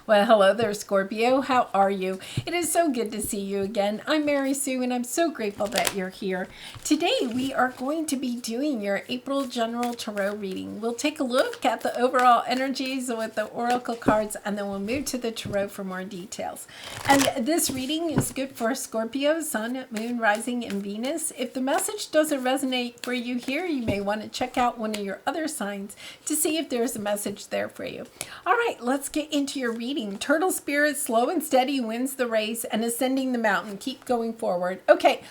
Well, hello there, Scorpio. How are you? It is so good to see you again. I'm Mary Sue, and I'm so grateful that you're here. Today, we are going to be doing your April General Tarot reading. We'll take a look at the overall energies with the Oracle cards, and then we'll move to the Tarot for more details. And this reading is good for Scorpio, Sun, Moon, Rising, and Venus. If the message doesn't resonate for you here, you may want to check out one of your other signs to see if there's a message there for you. All right, let's get into your reading. Turtle spirit, slow and steady, wins the race and ascending the mountain. Keep going forward. Okay,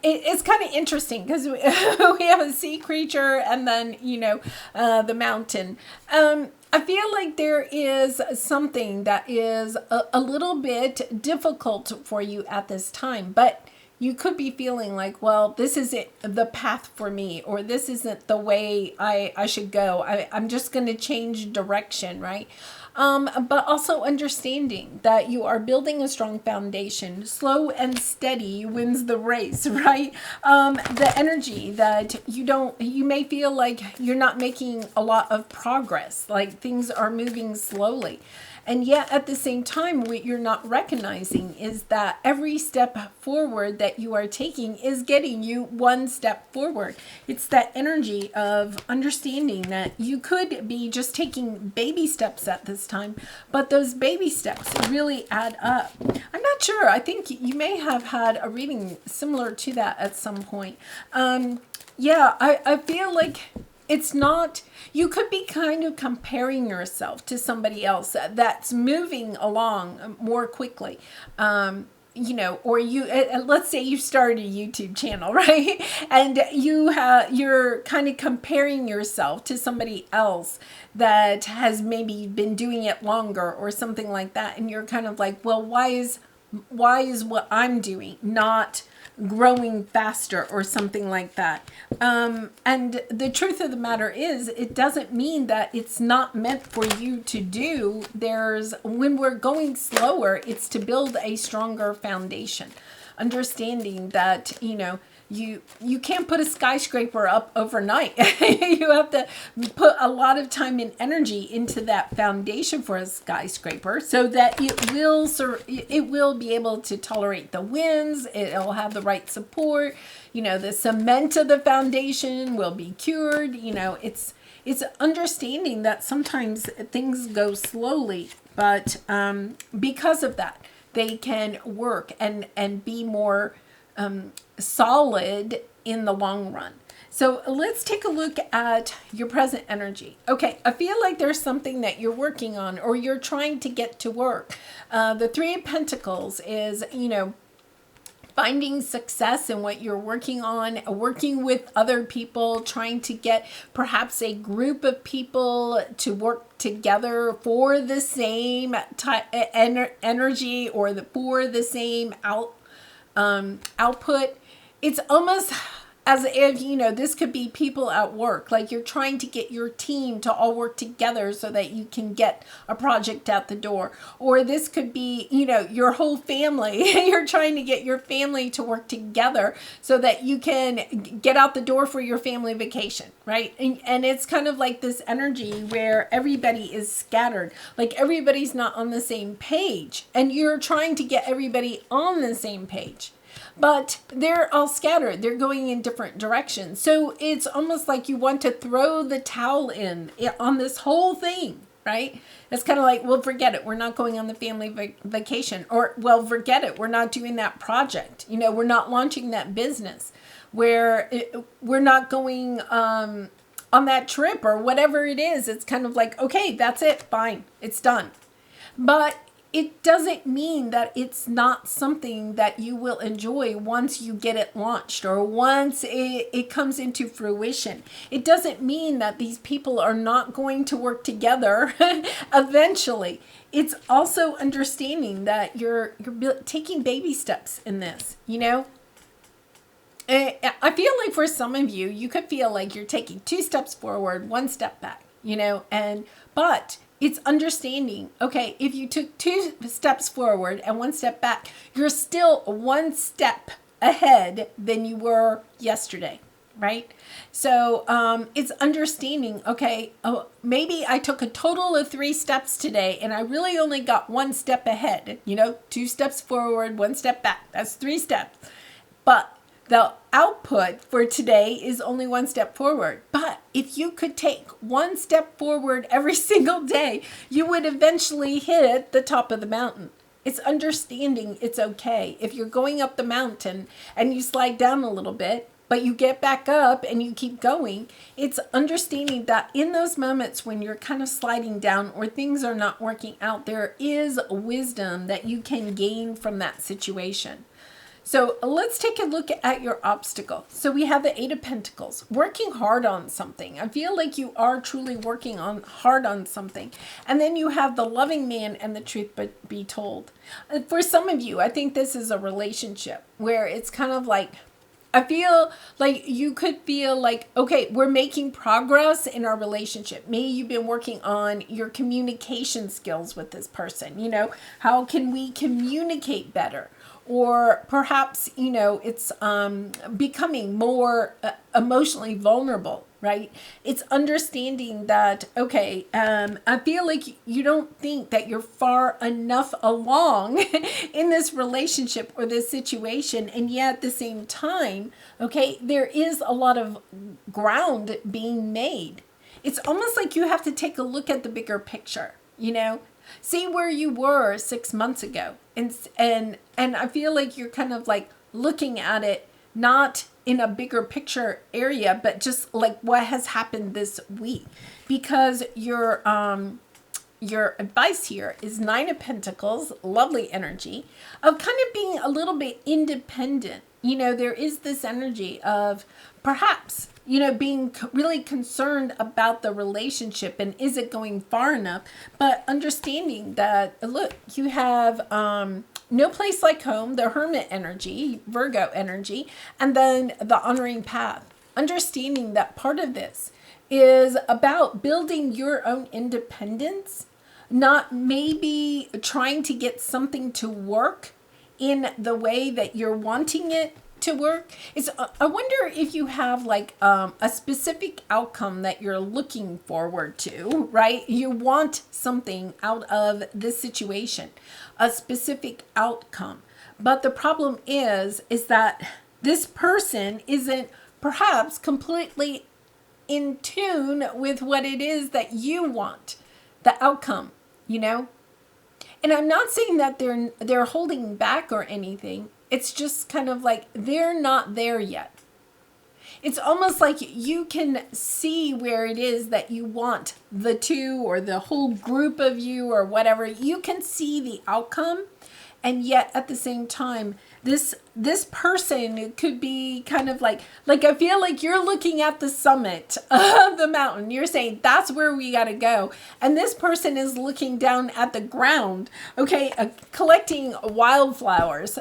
it's kind of interesting because we have a sea creature and then, the mountain. I feel like there is something that is a little bit difficult for you at this time, but you could be feeling like, well, this isn't the path for me, or this isn't the way I should go. I'm just going to change direction, right? But also understanding that you are building a strong foundation. Slow and steady wins the race, right? The energy that you may feel like you're not making a lot of progress, like things are moving slowly. And yet at the same time, what you're not recognizing is that every step forward that you are taking is getting you one step forward. It's that energy of understanding that you could be just taking baby steps at this time, but those baby steps really add up. I'm not sure. I think you may have had a reading similar to that at some point. I feel like it's not, you could be kind of comparing yourself to somebody else that's moving along more quickly. Or let's say you started a YouTube channel, right? And you're kind of comparing yourself to somebody else that has maybe been doing it longer or something like that. And you're kind of like, well, why is what I'm doing not growing faster or something like that? And the truth of the matter is, it doesn't mean that it's not meant for you to do. When we're going slower, it's to build a stronger foundation. Understanding that, you can't put a skyscraper up overnight. You have to put a lot of time and energy into that foundation for a skyscraper so that it will be able to tolerate the winds. It'll have the right support. The cement of the foundation will be cured. It's understanding that sometimes things go slowly, but because of that, they can work and be more solid in the long run. So let's take a look at your present energy. Okay, I feel like there's something that you're working on or you're trying to get to work. The Three of Pentacles is, finding success in what you're working on, working with other people, trying to get perhaps a group of people to work together for the same energy or for the same output. It's almost as if, this could be people at work, like you're trying to get your team to all work together so that you can get a project out the door. Or this could be, your whole family. You're trying to get your family to work together so that you can get out the door for your family vacation, right? And it's kind of like this energy where everybody is scattered, like everybody's not on the same page, and you're trying to get everybody on the same page. But they're all scattered. They're going in different directions. So it's almost like you want to throw the towel in on this whole thing, right? It's kind of like, well, forget it. We're not going on the family vacation. Or, well, forget it. We're not doing that project. We're not launching that business. We're not going on that trip or whatever it is. It's kind of like, okay, that's it. Fine. It's done. But it doesn't mean that it's not something that you will enjoy once you get it launched or once it comes into fruition. It doesn't mean that these people are not going to work together eventually. It's also understanding that you're taking baby steps in this, I feel like for some of you, you could feel like you're taking 2 steps forward, 1 step back, but it's understanding, okay, if you took 2 steps forward and 1 step back, you're still 1 step ahead than you were yesterday. right? So it's understanding, okay, oh, maybe I took a total of 3 steps today and I really only got 1 step ahead, 2 steps forward, 1 step back. That's 3 steps. But the output for today is only 1 step forward. But if you could take 1 step forward every single day, you would eventually hit the top of the mountain. It's understanding it's okay. If you're going up the mountain and you slide down a little bit, but you get back up and you keep going, it's understanding that in those moments when you're kind of sliding down or things are not working out, there is wisdom that you can gain from that situation. So let's take a look at your obstacle. So we have the 8 of Pentacles, working hard on something. I feel like you are truly working hard on something. And then you have the loving man and the truth but be told. For some of you, I think this is a relationship where it's kind of like, I feel like you could feel like, okay, we're making progress in our relationship. Maybe you've been working on your communication skills with this person. How can we communicate better? Or perhaps, it's becoming more emotionally vulnerable, right? It's understanding that, okay, I feel like you don't think that you're far enough along in this relationship or this situation. And yet at the same time, okay, there is a lot of ground being made. It's almost like you have to take a look at the bigger picture, See where you were 6 months ago. And I feel like you're kind of like looking at it not in a bigger picture area, but just like what has happened this week. Because your advice here is 9 of Pentacles, lovely energy, of kind of being a little bit independent. There is this energy of perhaps, being really concerned about the relationship and is it going far enough, but understanding that, look, you have no place like home, the Hermit energy, Virgo energy, and then the honoring path. Understanding that part of this is about building your own independence, not maybe trying to get something to work in the way that you're wanting it to work. I wonder if you have like a specific outcome that you're looking forward to, right? You want something out of this situation, a specific outcome. But the problem is that this person isn't perhaps completely in tune with what it is that you want, the outcome, And I'm not saying that they're holding back or anything. It's just kind of like they're not there yet. It's almost like you can see where it is that you want the two or the whole group of you or whatever. You can see the outcome. And yet at the same time, this person could be kind of like I feel like you're looking at the summit of the mountain. You're saying that's where we got to go. And this person is looking down at the ground, okay, collecting wildflowers,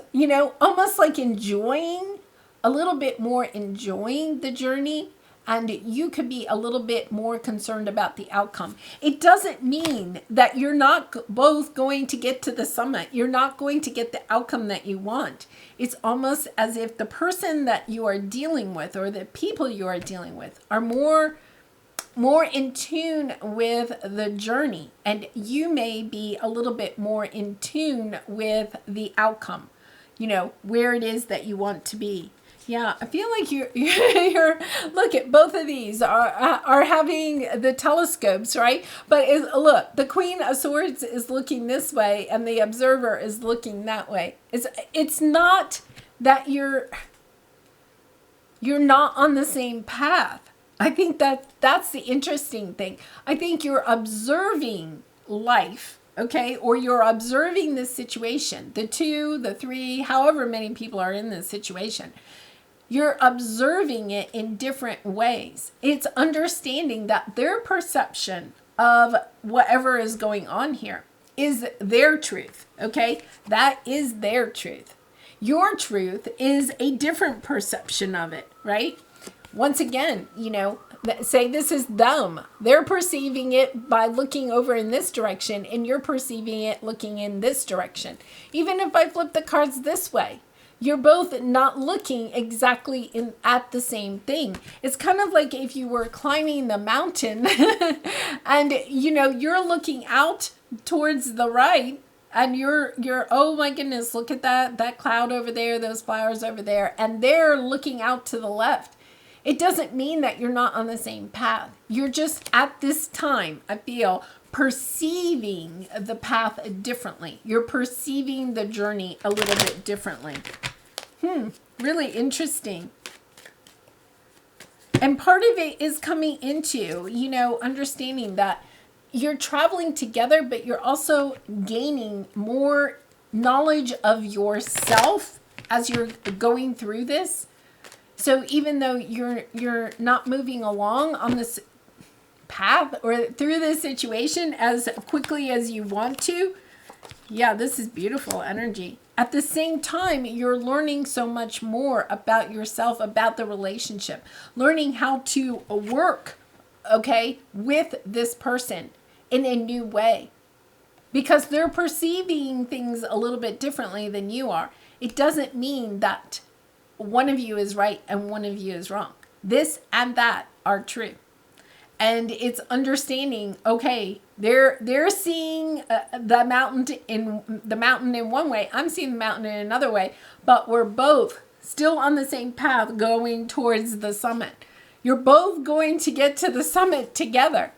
almost like enjoying a little bit more, enjoying the journey. And you could be a little bit more concerned about the outcome. It doesn't mean that you're not both going to get to the summit. You're not going to get the outcome that you want. It's almost as if the person that you are dealing with or the people you are dealing with are more in tune with the journey. And you may be a little bit more in tune with the outcome, where it is that you want to be. Yeah, I feel like you're look at both of these are having the telescopes, right? But look, the Queen of Swords is looking this way and the Observer is looking that way. It's not that you're not on the same path. I think that's the interesting thing. I think you're observing life, okay? Or you're observing this situation, the 2, the 3, however many people are in this situation. You're observing it in different ways. It's understanding that their perception of whatever is going on here is their truth, okay? That is their truth. Your truth is a different perception of it, right? Once again, say this is them. They're perceiving it by looking over in this direction, and you're perceiving it looking in this direction. Even if I flip the cards this way, you're both not looking exactly at the same thing. It's kind of like if you were climbing the mountain and you're looking out towards the right, and you're oh my goodness, look at that cloud over there, those flowers over there, and they're looking out to the left. It doesn't mean that you're not on the same path. You're just at this time, I feel, perceiving the path differently. You're perceiving the journey a little bit differently. Really interesting. And part of it is coming into, understanding that you're traveling together, but you're also gaining more knowledge of yourself as you're going through this. So even though you're not moving along on this path or through this situation as quickly as you want to, yeah, this is beautiful energy. At the same time, you're learning so much more about yourself, about the relationship, learning how to work, with this person in a new way, because they're perceiving things a little bit differently than you are. It doesn't mean that one of you is right and one of you is wrong. This and that are true. And it's understanding, they're seeing the mountain in one way. I'm seeing the mountain in another way, but we're both still on the same path going towards the summit. You're both going to get to the summit together.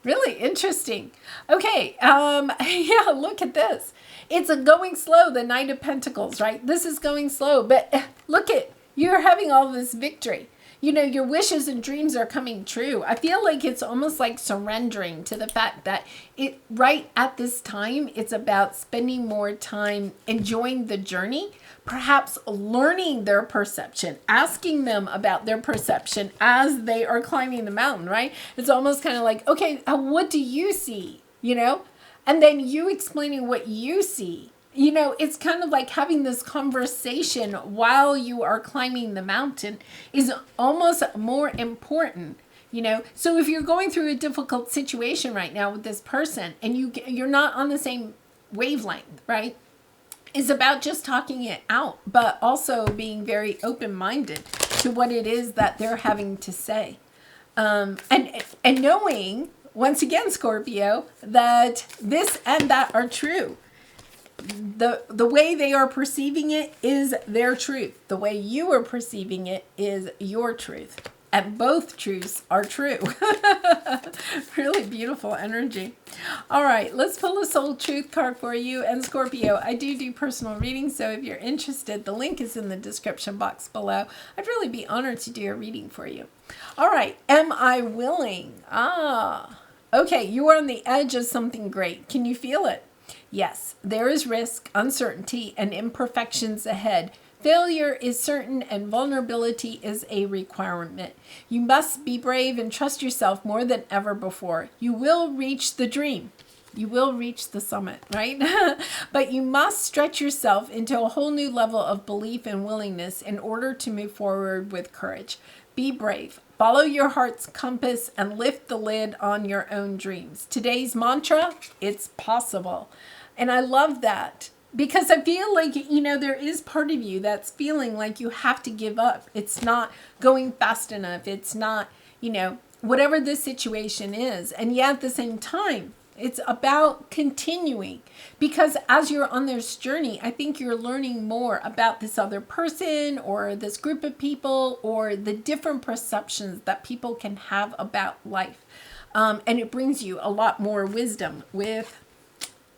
Really interesting. Okay, yeah, look at this. It's a going slow, the Knight of Pentacles, right? This is going slow, but look at, you're having all this victory. Your wishes and dreams are coming true. I feel like it's almost like surrendering to the fact that right at this time, it's about spending more time enjoying the journey, perhaps learning their perception, asking them about their perception as they are climbing the mountain, right? It's almost kind of like, okay, what do you see? And then you explaining what you see. It's kind of like having this conversation while you are climbing the mountain is almost more important, So if you're going through a difficult situation right now with this person and you're not on the same wavelength, right? It's about just talking it out, but also being very open-minded to what it is that they're having to say. And knowing, once again, Scorpio, that this and that are true. The way they are perceiving it is their truth. The way you are perceiving it is your truth. And both truths are true. Really beautiful energy. All right, let's pull a soul truth card for you. And Scorpio, I do personal readings, so if you're interested, the link is in the description box below. I'd really be honored to do a reading for you. All right, am I willing? Okay, you are on the edge of something great. Can you feel it? Yes, there is risk, uncertainty, and imperfections ahead. Failure is certain and vulnerability is a requirement. You must be brave and trust yourself more than ever before. You will reach the dream. You will reach the summit, right? But you must stretch yourself into a whole new level of belief and willingness in order to move forward with courage. Be brave. Follow your heart's compass and lift the lid on your own dreams. Today's mantra, it's possible. And I love that because I feel like, there is part of you that's feeling like you have to give up. It's not going fast enough. It's not, whatever the situation is. And yet at the same time, it's about continuing, because as you're on this journey, I think you're learning more about this other person or this group of people or the different perceptions that people can have about life. And it brings you a lot more wisdom with,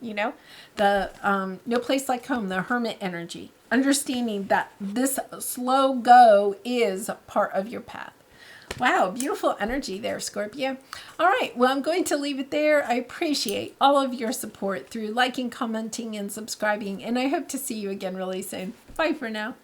the no place like home, the hermit energy, understanding that this slow go is part of your path. Wow, beautiful energy there, Scorpio. All right, well, I'm going to leave it there. I appreciate all of your support through liking, commenting, and subscribing, and I hope to see you again really soon. Bye for now.